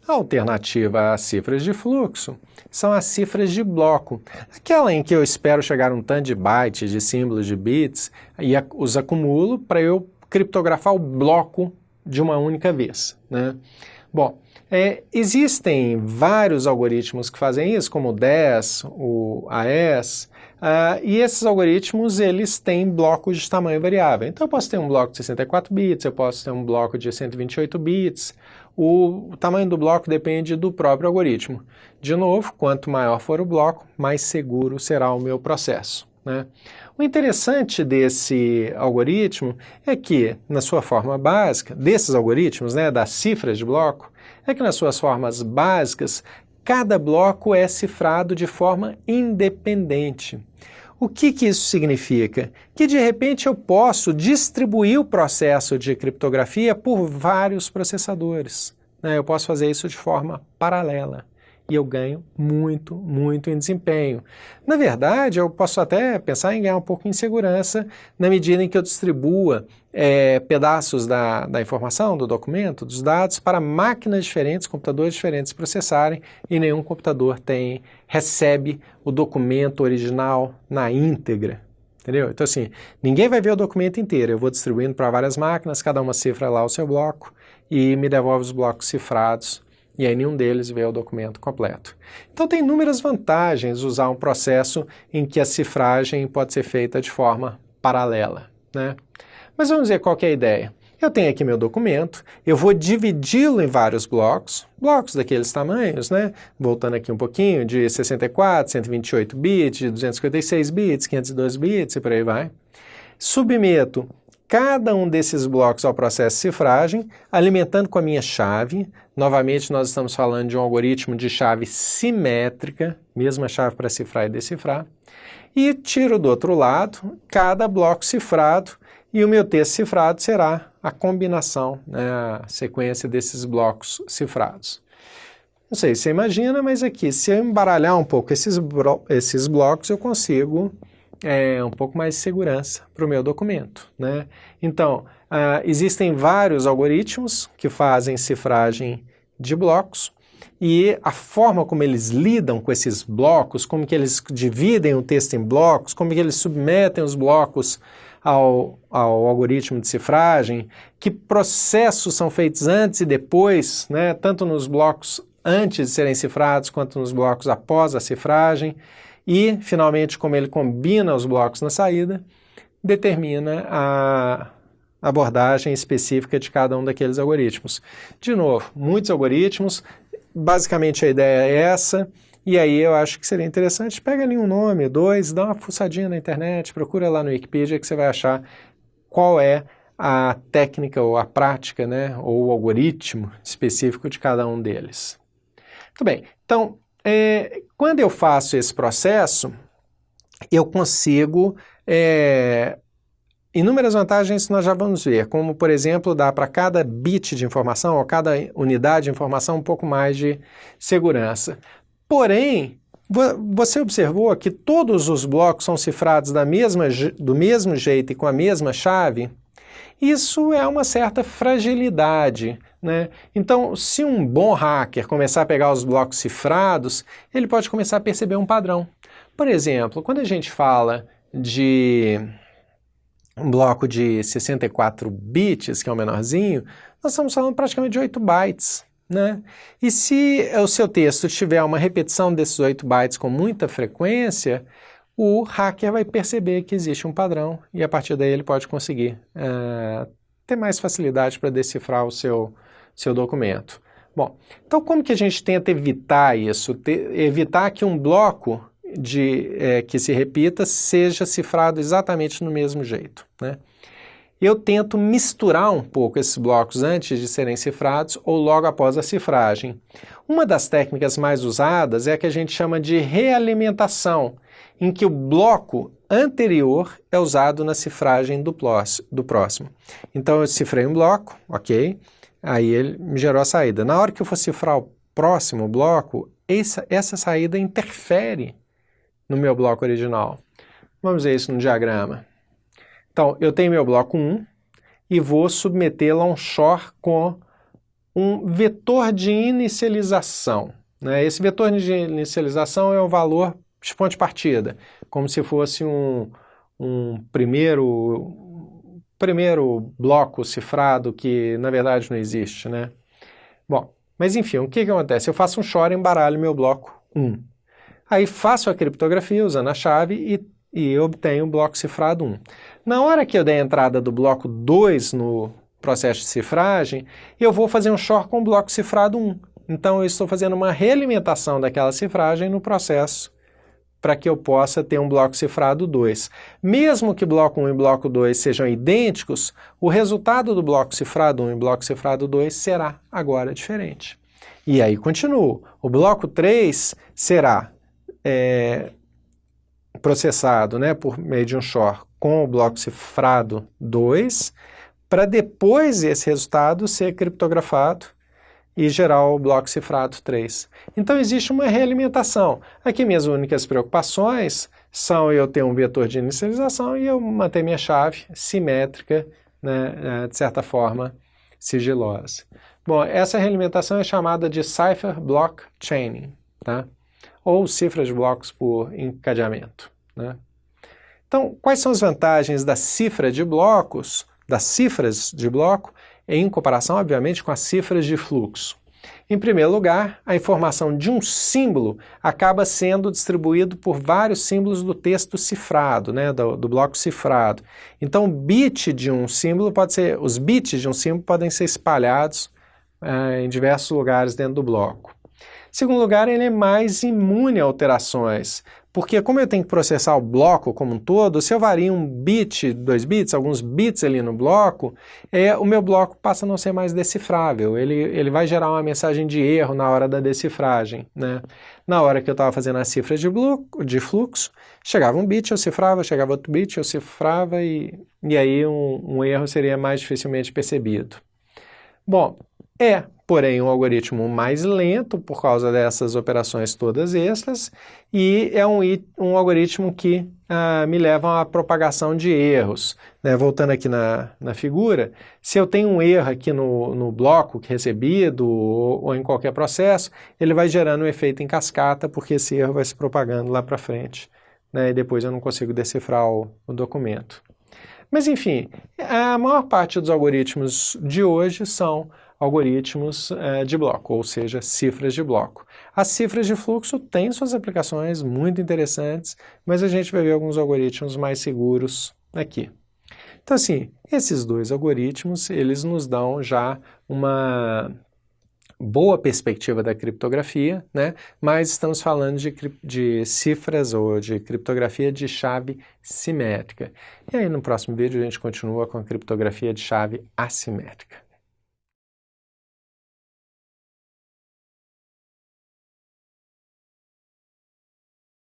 A alternativa às cifras de fluxo são as cifras de bloco, aquela em que eu espero chegar a um tanto de bytes, de símbolos, de bits, e os acumulo para eu criptografar o bloco de uma única vez, né? Bom, existem vários algoritmos que fazem isso, como o DES, o AES, e esses algoritmos eles têm blocos de tamanho variável. Então eu posso ter um bloco de 64 bits, eu posso ter um bloco de 128 bits, o tamanho do bloco depende do próprio algoritmo. De novo, quanto maior for o bloco, mais seguro será o meu processo, né? O interessante desse algoritmo é que, na sua forma básica, desses algoritmos, né, das cifras de bloco, é que nas suas formas básicas, cada bloco é cifrado de forma independente. O que isso significa? Que de repente eu posso distribuir o processo de criptografia por vários processadores, né? Eu posso fazer isso de forma paralela. E eu ganho muito em desempenho. Na verdade, eu posso até pensar em ganhar um pouco em segurança na medida em que eu distribua pedaços da informação, do documento, dos dados, para máquinas diferentes, computadores diferentes processarem, e nenhum computador recebe o documento original na íntegra. Entendeu? Então, assim, ninguém vai ver o documento inteiro. Eu vou distribuindo para várias máquinas, cada uma cifra lá o seu bloco e me devolve os blocos cifrados. E aí nenhum deles vê o documento completo. Então tem inúmeras vantagens usar um processo em que a cifragem pode ser feita de forma paralela, né? Mas vamos ver qual que é a ideia. Eu tenho aqui meu documento, eu vou dividi-lo em vários blocos daqueles tamanhos, né? Voltando aqui um pouquinho, de 64, 128 bits, de 256 bits, 512 bits e por aí vai. Submeto cada um desses blocos ao processo de cifragem, alimentando com a minha chave. Novamente, nós estamos falando de um algoritmo de chave simétrica, mesma chave para cifrar e decifrar. E tiro do outro lado cada bloco cifrado, e o meu texto cifrado será a combinação, né, a sequência desses blocos cifrados. Não sei se você imagina, mas aqui, se eu embaralhar um pouco esses blocos, eu consigo um pouco mais de segurança para o meu documento, né? Então, existem vários algoritmos que fazem cifragem de blocos e a forma como eles lidam com esses blocos, como que eles dividem o texto em blocos, como que eles submetem os blocos ao algoritmo de cifragem, que processos são feitos antes e depois, né? Tanto nos blocos antes de serem cifrados quanto nos blocos após a cifragem. E, finalmente, como ele combina os blocos na saída, determina a abordagem específica de cada um daqueles algoritmos. De novo, muitos algoritmos, basicamente a ideia é essa, e aí eu acho que seria interessante, pega ali um nome, dois, dá uma fuçadinha na internet, procura lá no Wikipedia que você vai achar qual é a técnica ou a prática, né, ou o algoritmo específico de cada um deles. Muito bem, então, quando eu faço esse processo, eu consigo inúmeras vantagens que nós já vamos ver, como, por exemplo, dá para cada bit de informação, ou cada unidade de informação, um pouco mais de segurança. Porém, você observou que todos os blocos são cifrados do mesmo jeito e com a mesma chave? Isso é uma certa fragilidade, né? Então, se um bom hacker começar a pegar os blocos cifrados, ele pode começar a perceber um padrão. Por exemplo, quando a gente fala de um bloco de 64 bits, que é o menorzinho, nós estamos falando praticamente de 8 bytes, né? E se o seu texto tiver uma repetição desses 8 bytes com muita frequência, o hacker vai perceber que existe um padrão e a partir daí ele pode conseguir ter mais facilidade para decifrar o seu documento. Bom, então como que a gente tenta evitar isso? Evitar que um bloco que se repita seja cifrado exatamente no mesmo jeito, né? Eu tento misturar um pouco esses blocos antes de serem cifrados ou logo após a cifragem. Uma das técnicas mais usadas é a que a gente chama de realimentação, em que o bloco anterior é usado na cifragem do próximo. Então eu cifrei um bloco, ok, aí ele me gerou a saída. Na hora que eu for cifrar o próximo bloco, essa saída interfere no meu bloco original. Vamos ver isso no diagrama. Então, eu tenho meu bloco 1 e vou submetê-lo a um XOR com um vetor de inicialização, né? Esse vetor de inicialização é o valor de ponto de partida, como se fosse um primeiro bloco cifrado que, na verdade, não existe, né? Bom, mas enfim, o que acontece? Eu faço um short e embaralho meu bloco 1. Aí faço a criptografia usando a chave e obtenho o bloco cifrado 1. Na hora que eu der a entrada do bloco 2 no processo de cifragem, eu vou fazer um short com o bloco cifrado 1. Então eu estou fazendo uma realimentação daquela cifragem no processo para que eu possa ter um bloco cifrado 2. Mesmo que bloco 1 e bloco 2 sejam idênticos, o resultado do bloco cifrado 1 e bloco cifrado 2 será agora diferente. E aí continuo. O bloco 3 será processado, né, por meio de um short com o bloco cifrado 2, para depois esse resultado ser criptografado e gerar o bloco cifrado 3. Então existe uma realimentação. Aqui minhas únicas preocupações são eu ter um vetor de inicialização e eu manter minha chave simétrica, né, de certa forma sigilosa. Bom, essa realimentação é chamada de Cipher Block Chaining, tá? Ou cifra de blocos por encadeamento, né? Então, quais são as vantagens da cifra de blocos, das cifras de bloco, em comparação, obviamente, com as cifras de fluxo? Em primeiro lugar, a informação de um símbolo acaba sendo distribuído por vários símbolos do texto cifrado, né, do bloco cifrado. Então, os bits de um símbolo podem ser espalhados em diversos lugares dentro do bloco. Em segundo lugar, ele é mais imune a alterações, porque como eu tenho que processar o bloco como um todo, se eu vario 1 bit, 2 bits, alguns bits ali no bloco, o meu bloco passa a não ser mais decifrável. Ele vai gerar uma mensagem de erro na hora da decifragem, né? Na hora que eu estava fazendo a cifra de fluxo, chegava um bit, eu cifrava, chegava outro bit, eu cifrava e aí um erro seria mais dificilmente percebido. Bom, porém, um algoritmo mais lento por causa dessas operações todas extras e é um algoritmo que me leva à propagação de erros, né? Voltando aqui na figura, se eu tenho um erro aqui no bloco recebido ou em qualquer processo, ele vai gerando um efeito em cascata porque esse erro vai se propagando lá para frente, né? E depois eu não consigo decifrar o documento. Mas enfim, a maior parte dos algoritmos de hoje são algoritmos de bloco, ou seja, cifras de bloco. As cifras de fluxo têm suas aplicações muito interessantes, mas a gente vai ver alguns algoritmos mais seguros aqui. Então, assim, esses dois algoritmos, eles nos dão já uma boa perspectiva da criptografia, né? Mas estamos falando de cifras ou de criptografia de chave simétrica. E aí no próximo vídeo a gente continua com a criptografia de chave assimétrica.